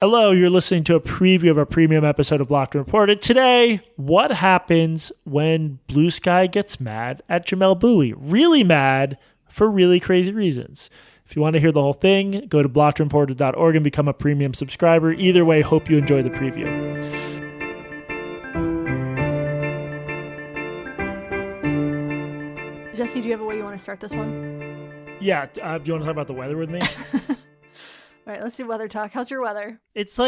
Hello, you're listening to a preview of a premium episode of Blocked and Reported. Today, what happens when Bluesky gets mad at Jamelle Bouie? Really mad for really crazy reasons. If you want to hear the whole thing, go to blockedandreported.org and become a premium subscriber. Either way, hope you enjoy the preview. Jesse, do you have a way you want to start this one? Yeah, do you want to talk about the weather with me? All right, let's do weather talk. How's your weather? It's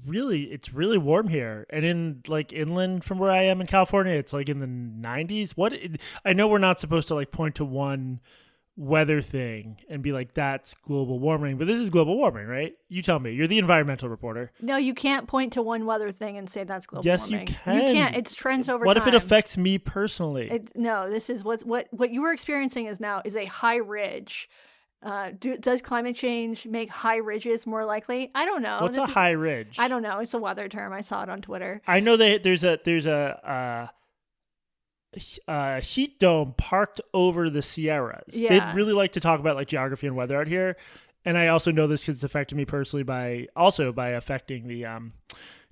really warm here. And in like inland from where I am in California, it's like in the 90s. I know we're not supposed to like point to one weather thing and be like, that's global warming, but this is global warming, right? You tell me. You're the environmental reporter. No, you can't point to one weather thing and say that's global warming. Yes, you can. You can't. It's trends over time. What time. if it affects me personally? No, this is what you are experiencing is a high ridge. Does climate change make high ridges more likely? I don't know. What's a high ridge? I don't know. It's a weather term. I saw it on Twitter. I know that there's a heat dome parked over the Sierras. Yeah. They'd really like to talk about like geography and weather out here. And I also know this because it's affected me personally by affecting the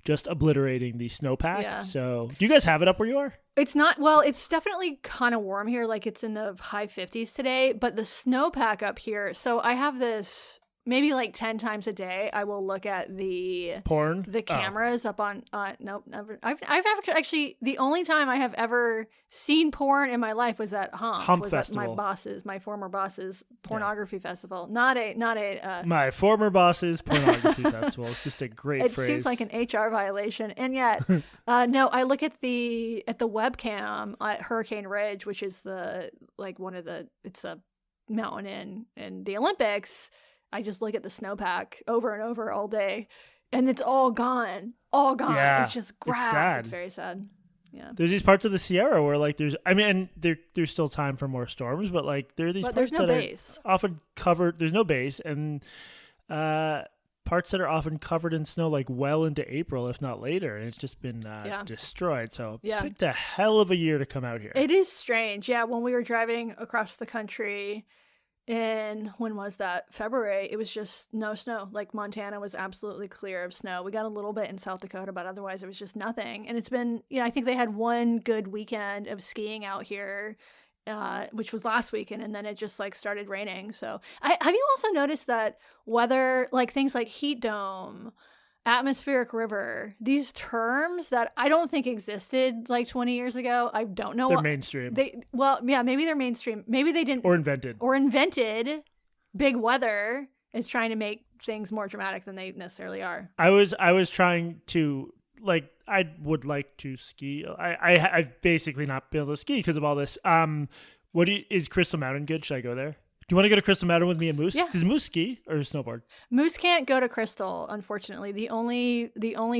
just obliterating the snowpack. Yeah. So do you guys have it up where you are? It's not, well, it's definitely kind of warm here. Like it's in the high 50s today, but the snowpack up here. So I have this maybe like 10 times a day. I will look at the cameras up on, nope, never. I've actually, the only time I have ever seen porn in my life was at Hump Festival. At my former boss's pornography festival. My former boss's pornography festival. It's just a great phrase. It seems like an HR violation. And yet, no, I look at the webcam at Hurricane Ridge, which is it's a mountain in the Olympics. I just look at the snowpack over and over all day, and it's all gone. Yeah, it's just grass. It's sad. It's very sad. Yeah. There's these parts of the Sierra where like there's still time for more storms, but like there are these parts that are often covered. There's no base, and parts that are often covered in snow like well into April, if not later, and it's just been destroyed. So picked a hell of a year to come out here. It is strange. Yeah, when we were driving across the country. And when was that? February. It was just no snow. Like Montana was absolutely clear of snow. We got a little bit in South Dakota, but otherwise it was just nothing. And it's been, I think they had one good weekend of skiing out here, which was last weekend. And then it just like started raining. So have you also noticed that weather, like things like heat dome, atmospheric river, these terms that I don't think existed like 20 years ago. I don't know. They're mainstream. Maybe they're mainstream. Maybe they didn't. Or invented. Big weather is trying to make things more dramatic than they necessarily are. I was trying to, like, I would like to ski. I've basically not been able to ski because of all this. Is Crystal Mountain good? Should I go there? Do you want to go to Crystal Mountain with me and Moose? Yeah. Does Moose ski or snowboard? Moose can't go to Crystal, unfortunately. The only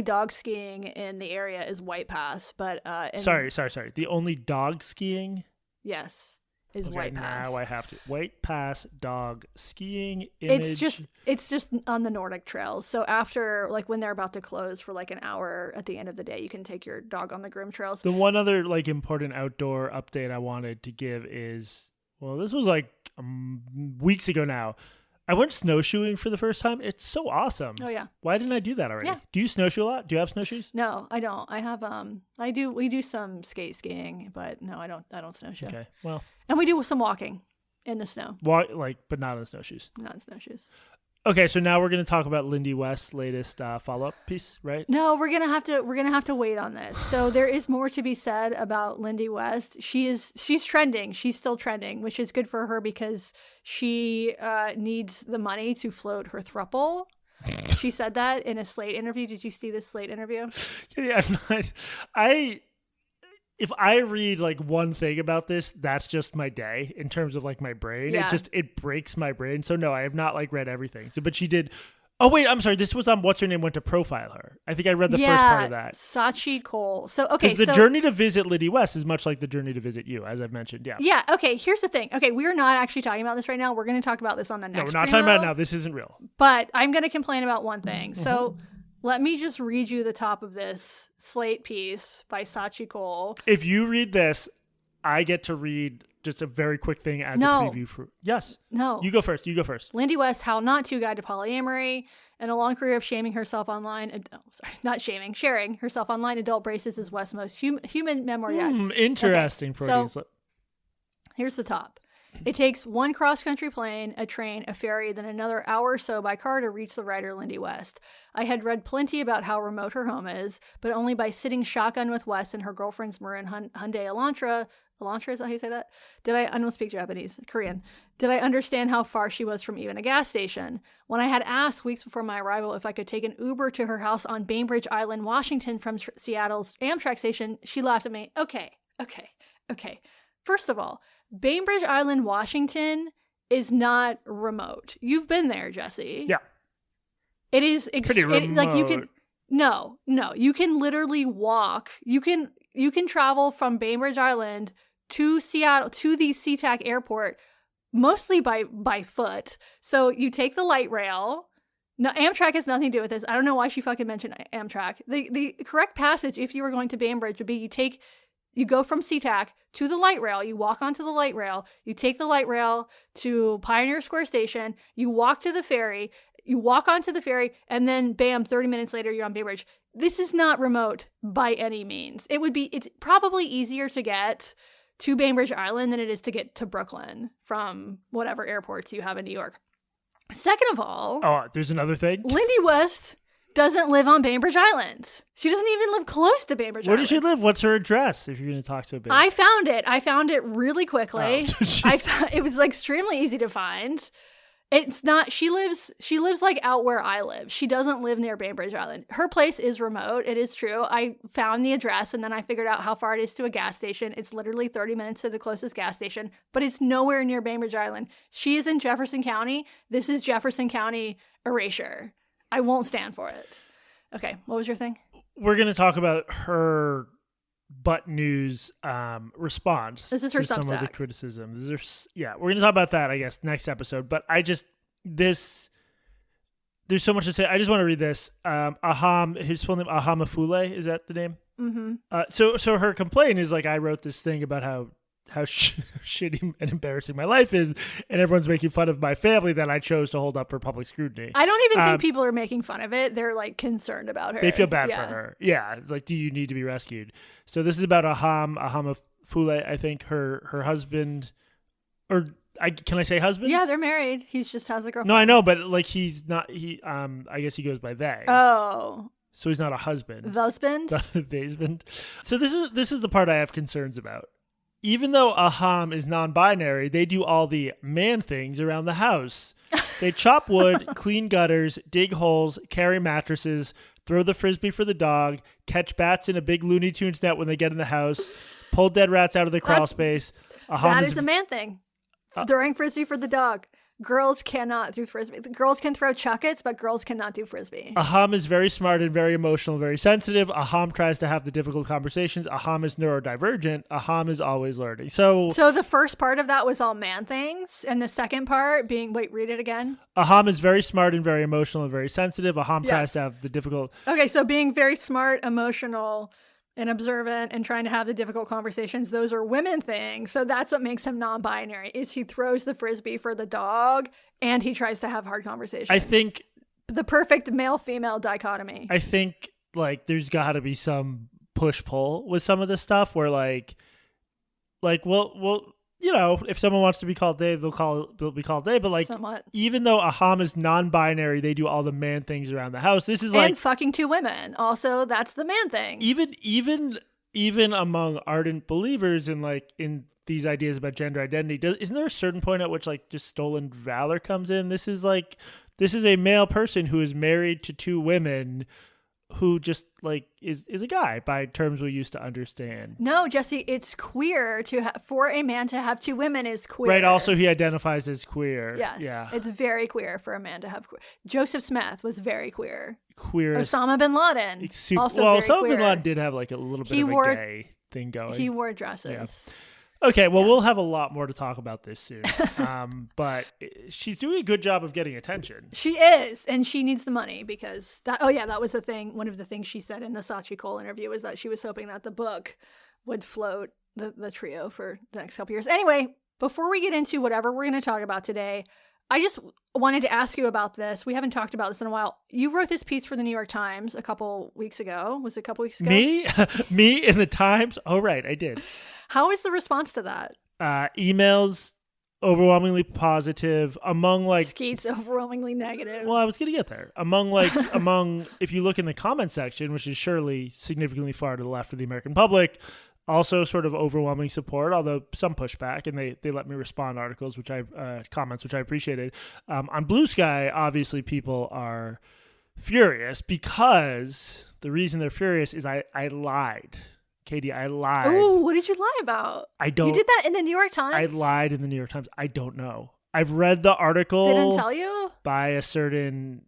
dog skiing in the area is White Pass, but sorry. The only dog skiing? Yes, is White Pass. Now I have to. White Pass dog skiing image. It's just on the Nordic trails. So after, like, when they're about to close for like an hour at the end of the day, you can take your dog on the groom trails. The one other like important outdoor update I wanted to give is, well, this was like weeks ago now. I went snowshoeing for the first time. It's so awesome. Oh yeah. Why didn't I do that already? Yeah. Do you snowshoe a lot? Do you have snowshoes? No, I don't. I have we do some skiing, but no, I don't snowshoe. Okay. Well. And we do some walking in the snow. But not in snowshoes. Not in snowshoes. Okay, so now we're going to talk about Lindy West's latest follow-up piece, right? No, we're gonna have to wait on this. So there is more to be said about Lindy West. She's trending. She's still trending, which is good for her because she needs the money to float her throuple. She said that in a Slate interview. Did you see this Slate interview? Yeah, if I read like one thing about this, that's just my day in terms of like my brain. Yeah. It breaks my brain. So no, I have not like read everything. So, but she did. Oh wait, I'm sorry. This was on What's Her Name went to profile her. I think I read the first part of that. Sachi Cole. So okay, because the journey to visit Lindy West is much like the journey to visit you, as I've mentioned. Yeah. Yeah. Okay. Here's the thing. Okay, we're not actually talking about this right now. We're going to talk about this on the next. No, we're not talking about it now. This isn't real. But I'm going to complain about one thing. Mm-hmm. So. Let me just read you the top of this Slate piece by Sachi Cole. If you read this, I get to read just a very quick thing as No. a preview for? Yes. No. You go first. You go first. Lindy West, How Not To Guide to Polyamory, and a long career of shaming herself online. Not shaming, sharing herself online. Adult Braces is West's most human memoir yet. Interesting. Okay, so here's the top. It takes one cross-country plane, a train, a ferry, then another hour or so by car to reach the writer Lindy West. I had read plenty about how remote her home is, but only by sitting shotgun with West and her girlfriend's Marin Hyundai Elantra. Elantra, is that how you say that? I don't speak Japanese, Korean. Did I understand how far she was from even a gas station? When I had asked weeks before my arrival if I could take an Uber to her house on Bainbridge Island, Washington from Seattle's Amtrak station, she laughed at me. Okay. First of all, Bainbridge Island, Washington is not remote. You've been there, Jesse. Yeah. It is pretty remote. Like you can no, you can literally walk. You can travel from Bainbridge Island to Seattle to the SeaTac airport mostly by foot. So you take the light rail. No, Amtrak has nothing to do with this. I don't know why she fucking mentioned Amtrak. The correct passage if you were going to Bainbridge would be you go from SeaTac to the light rail, you walk onto the light rail, you take the light rail to Pioneer Square Station, you walk to the ferry, you walk onto the ferry, and then bam, 30 minutes later, you're on Bainbridge. This is not remote by any means. It's probably easier to get to Bainbridge Island than it is to get to Brooklyn from whatever airports you have in New York. Second of all... Oh, there's another thing? Lindy West doesn't live on Bainbridge Island. She doesn't even live close to Bainbridge Island. Where does she live? What's her address if you're going to talk to a baby? I found it really quickly. It was like extremely easy to find. It's not, she lives like out where I live. She doesn't live near Bainbridge Island. Her place is remote. It is true. I found the address and then I figured out how far it is to a gas station. It's literally 30 minutes to the closest gas station, but it's nowhere near Bainbridge Island. She is in Jefferson County. This is Jefferson County erasure. I won't stand for it. Okay, what was your thing? We're going to talk about her butt news response. This is her to some of the Substack. criticism. We're going to talk about that, I guess, next episode. But there's so much to say. I just want to read this. His full name, Ahamafule, is that the name? Mm-hmm. So her complaint is like, I wrote this thing about how shitty and embarrassing my life is, and everyone's making fun of my family that I chose to hold up for public scrutiny. I don't even think people are making fun of it. They're like concerned about her. They feel bad for her. Yeah, like, do you need to be rescued? So this is about Ahamafule, I think, her husband, or can I say husband? Yeah, they're married. He just has a girlfriend. No, I know, but like he's not. I guess he goes by they. Oh. So he's not a husband. The husband? The husband. So this is the part I have concerns about. Even though Aham is non-binary, they do all the man things around the house. They chop wood, clean gutters, dig holes, carry mattresses, throw the frisbee for the dog, catch bats in a big Looney Tunes net when they get in the house, pull dead rats out of the crawl space. That is a man thing. Throwing frisbee for the dog. Girls cannot do frisbee. Girls can throw chuckets, but girls cannot do frisbee. Aham is very smart and very emotional, very sensitive. Aham tries to have the difficult conversations. Aham is neurodivergent. Aham is always learning. So the first part of that was all man things, and the second part being, wait, read it again. Aham is very smart and very emotional and very sensitive. Aham tries to have the difficult... Okay, so being very smart, emotional, and observant and trying to have the difficult conversations, those are women things. So that's what makes him non-binary, is he throws the frisbee for the dog and he tries to have hard conversations. I think the perfect male-female dichotomy. I think like there's got to be some push-pull with some of this stuff where like well, you know, if someone wants to be called they, they'll be called they. But like, somewhat. Even though Aham is non-binary, they do all the man things around the house. This is like and fucking two women. Also, that's the man thing. Even among ardent believers in these ideas about gender identity, isn't there a certain point at which like just stolen valor comes in? This is a male person who is married to two women, who just like is a guy by terms we used to understand. No, Jesse, it's queer for a man to have two women is queer. Right. Also, he identifies as queer. Yes. Yeah. It's very queer for a man to have queer. Joseph Smith was very queer. Queer. Osama bin Laden. Osama bin Laden did have like a little bit of a gay thing going. He wore dresses. Yeah. Okay, well, we'll have a lot more to talk about this soon. But she's doing a good job of getting attention. She is, and she needs the money because that was the thing. One of the things she said in the Sachi Cole interview was that she was hoping that the book would float the trio for the next couple years. Anyway, before we get into whatever we're going to talk about today, I just wanted to ask you about this. We haven't talked about this in a while. You wrote this piece for the New York Times a couple weeks ago. Was it a couple weeks ago? Me in the Times? Oh, right. I did. How is the response to that? Emails overwhelmingly positive among like Skeet's overwhelmingly negative. Well, I was going to get there. Among if you look in the comment section, which is surely significantly far to the left of the American public, also sort of overwhelming support, although some pushback, and they let me respond to articles, comments, which I appreciated. On Bluesky, obviously people are furious because the reason they're furious is I lied. Katie, I lied. Oh, what did you lie about? You did that in the New York Times? I lied in the New York Times. I don't know. I've read the article. They didn't tell you? By a certain,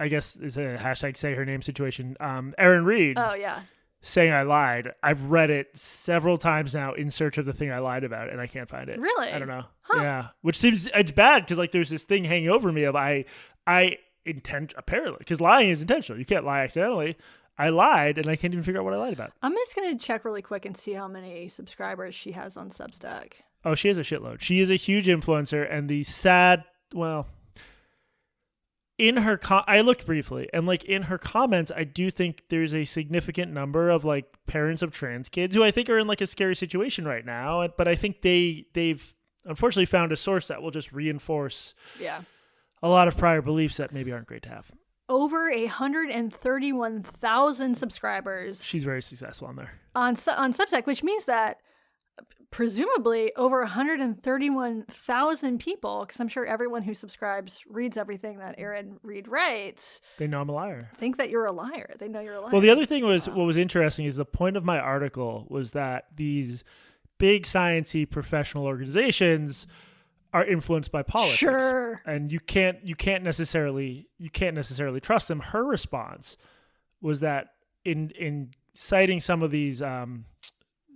I guess is a hashtag say her name situation, Erin Reed. Oh, yeah. Saying I lied. I've read it several times now in search of the thing I lied about, and I can't find it. Really? I don't know. Huh. Yeah. Which seems, it's bad because like there's this thing hanging over me of I apparently, because lying is intentional. You can't lie accidentally. I lied, and I can't even figure out what I lied about. I'm just going to check really quick and see how many subscribers she has on Substack. Oh, she has a shitload. She is a huge influencer, and the sad, well, in her, I looked briefly, and like in her comments, I do think there's a significant number of like parents of trans kids who I think are in like a scary situation right now. But I think they've unfortunately found a source that will just reinforce a lot of prior beliefs that maybe aren't great to have. Over 131,000 subscribers. She's very successful on there. On Substack, which means that presumably over 131,000 people, because I'm sure everyone who subscribes reads everything that Erin Reed writes. They know I'm a liar. Think that you're a liar. They know you're a liar. Well, the other thing was, what was interesting is the point of my article was that these big science-y professional organizations are influenced by politics. Sure. And you can't necessarily trust them. Her response was that in citing some of these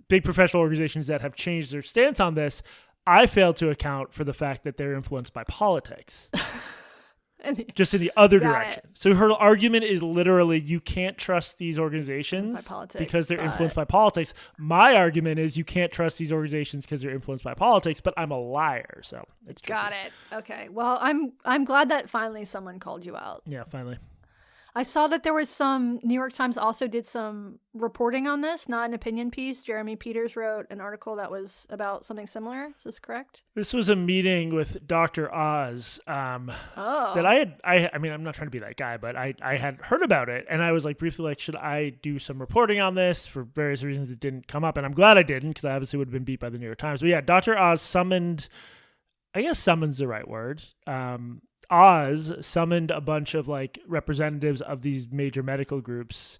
big professional organizations that have changed their stance on this, I failed to account for the fact that they're influenced by politics. Just in the other direction. So her argument is literally you can't trust these organizations because they're influenced by politics. My argument is you can't trust these organizations because they're influenced by politics, but I'm a liar. So it's tricky. Got it. Okay. Well, I'm glad that finally someone called you out. Yeah, finally. I saw that there was some New York Times also did some reporting on this, not an opinion piece. Jeremy Peters wrote an article that was about something similar. Is this correct? This was a meeting with Dr. Oz that I mean, I'm not trying to be that guy, but I had heard about it. And I was like briefly like, should I do some reporting on this? For various reasons, it didn't come up. And I'm glad I didn't because I obviously would have been beat by the New York Times. But yeah, Dr. Oz summoned, I guess summon's the right word. Oz summoned a bunch of like representatives of these major medical groups.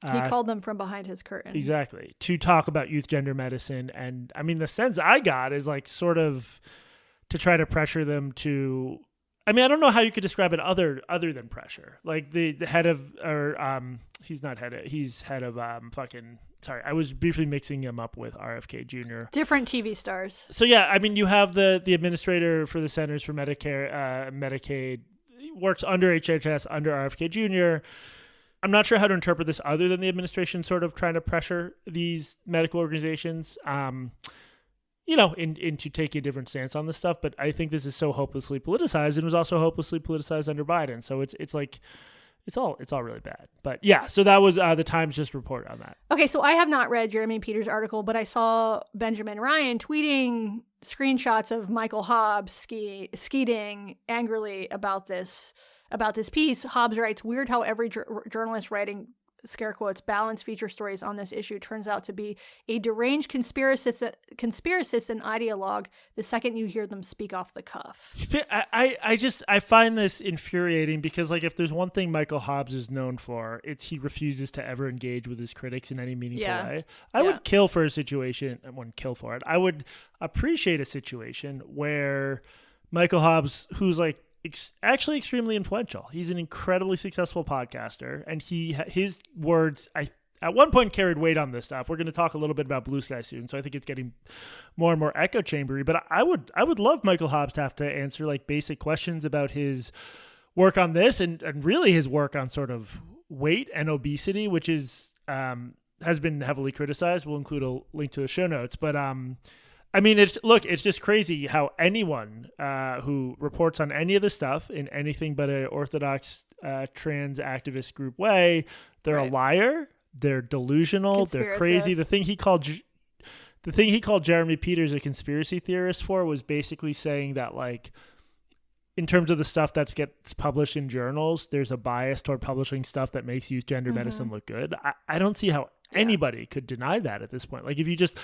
He called them from behind his curtain. Exactly. To talk about youth gender medicine. And I mean, the sense I got is like sort of to try to pressure them to, I mean, I don't know how you could describe it other than pressure. Like the head of, or he's not head of, he's head of sorry, I was briefly mixing him up with RFK Jr. Different TV stars. So yeah, I mean, you have the administrator for the Centers for Medicaid, works under HHS, under RFK Jr. I'm not sure how to interpret this other than the administration sort of trying to pressure these medical organizations, into taking a different stance on this stuff. But I think this is so hopelessly politicized, and was also hopelessly politicized under Biden. So it's like, it's all really bad. But yeah, so that was the Times just report on that. Okay, so I have not read Jeremy Peters' article, but I saw Benjamin Ryan tweeting screenshots of Michael Hobbs skeeting angrily about this piece. Hobbs writes, "Weird how every journalist writing scare quotes balanced feature stories on this issue turns out to be a deranged conspiracist and ideologue the second you hear them speak off the cuff." I find this infuriating because like if there's one thing Michael Hobbs is known for, it's he refuses to ever engage with his critics in any meaningful way. I would kill for a situation. I wouldn't kill for it. I would appreciate a situation where Michael Hobbs, who's like actually extremely influential. He's an incredibly successful podcaster, and his words at one point carried weight on this stuff. We're going to talk a little bit about Bluesky soon, so I think it's getting more and more echo chambery. But I would love Michael Hobbs to have to answer like basic questions about his work on this and really his work on sort of weight and obesity, which is has been heavily criticized. We'll include a link to the show notes. But I mean, it's just crazy how anyone who reports on any of this stuff in anything but an orthodox trans activist group way, they're a liar, they're delusional, they're crazy. The thing he called Jeremy Peters a conspiracy theorist for was basically saying that, like, in terms of the stuff that gets published in journals, there's a bias toward publishing stuff that makes youth gender medicine look good. I don't see how anybody could deny that at this point. Like, if you just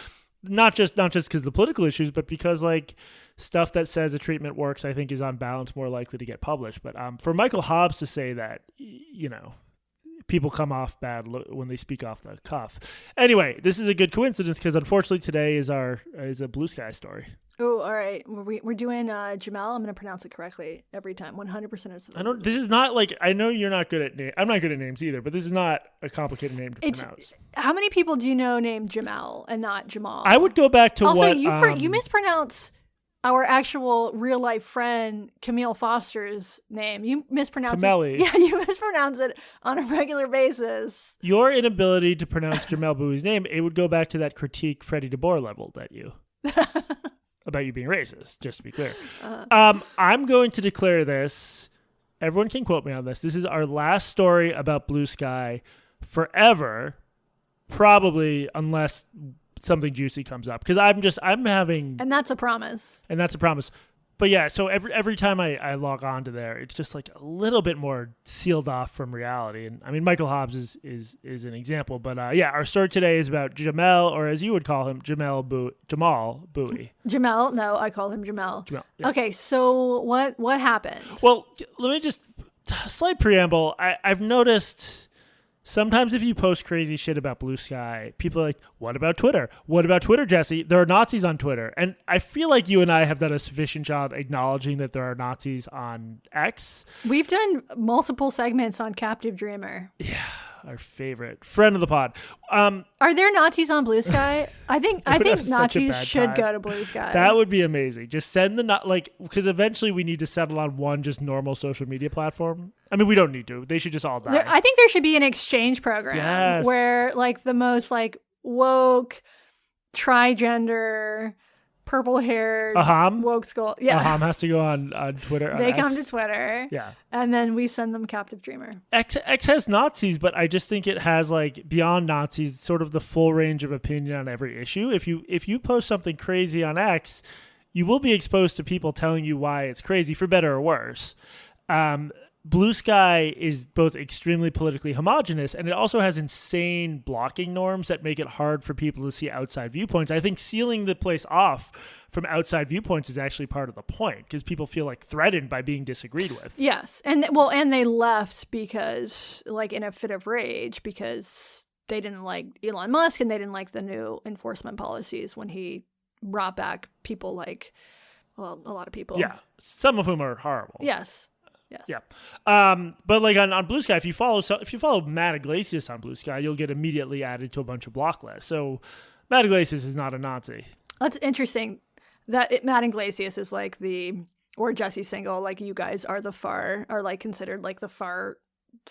not just because of the political issues, but because, like, stuff that says a treatment works, I think is on balance more likely to get published. But for Michael Hobbs to say that, you know, people come off bad when they speak off the cuff. Anyway, this is a good coincidence because unfortunately today is a Bluesky story. Oh, all right. We're doing Jamelle. I'm going to pronounce it correctly every time. 100% of the I don't. This is not like, I know you're not good at names. I'm not good at names either, but this is not a complicated name to pronounce. How many people do you know named Jamelle and not Jamal? I would go back to also, what you mispronounce our actual real life friend Camille Foster's name. You mispronounce Camille. it. Yeah, you mispronounce it on a regular basis. Your inability to pronounce Jamelle Bouie's name, it would go back to that critique Freddie DeBoer leveled at you. About you being racist, just to be clear. I'm going to declare this. Everyone can quote me on this. This is our last story about Bluesky forever, probably, unless something juicy comes up. Because I'm having... And that's a promise. But yeah, so every time I log on to there, it's just like a little bit more sealed off from reality. And I mean, Michael Hobbs is an example. But yeah, our story today is about Jamelle, or as you would call him, Jamelle Bouie. Jamelle? No, I call him Jamelle. Yeah. Okay, so what happened? Well, let me just... Slight preamble. I've noticed... Sometimes if you post crazy shit about Bluesky, people are like, what about Twitter? What about Twitter, Jesse? There are Nazis on Twitter. And I feel like you and I have done a sufficient job acknowledging that there are Nazis on X. We've done multiple segments on Captive Dreamer. Yeah, our favorite friend of the pod. Are there Nazis on Bluesky? I think Nazis should go to Bluesky. That would be amazing. Just send because eventually we need to settle on one just normal social media platform. I mean, we don't need to. They should just all die. I think there should be an exchange program where, like, the most, like, woke, trigender, purple-haired, woke skull. Yeah. Aham has to go on Twitter. They come to Twitter. Yeah. And then we send them Captive Dreamer. X has Nazis, but I just think it has, like, beyond Nazis, sort of the full range of opinion on every issue. If you post something crazy on X, you will be exposed to people telling you why it's crazy, for better or worse. Bluesky is both extremely politically homogenous, and it also has insane blocking norms that make it hard for people to see outside viewpoints. I think sealing the place off from outside viewpoints is actually part of the point, because people feel like threatened by being disagreed with. Yes. And they left because, like, in a fit of rage, because they didn't like Elon Musk and they didn't like the new enforcement policies when he brought back people like, well, a lot of people. Yeah. Some of whom are horrible. Yes. Yeah. But like on Bluesky, if you follow Matt Iglesias on Bluesky, you'll get immediately added to a bunch of block lists. So Matt Iglesias is not a Nazi. That's interesting. That Matt Iglesias is like or Jesse Singal, like you guys are like considered like the far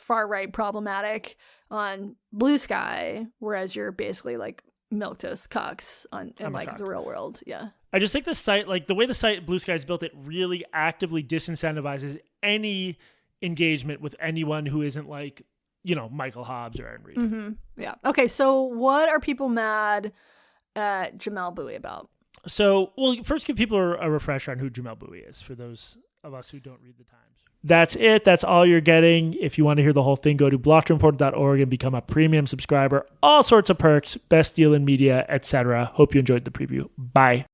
right problematic on Bluesky, whereas you're basically like milquetoast cucks in like the real world. Yeah. I just think the site, like the way the site Bluesky is built, it really actively disincentivizes any engagement with anyone who isn't like, you know, Michael Hobbs or Aaron Reed. Mm-hmm. Yeah. Okay. So what are people mad at Jamelle Bouie about? So, well, first give people a refresher on who Jamelle Bouie is for those of us who don't read the Times. That's it. That's all you're getting. If you want to hear the whole thing, go to blocktoreported.org and become a premium subscriber. All sorts of perks, best deal in media, etc. Hope you enjoyed the preview. Bye.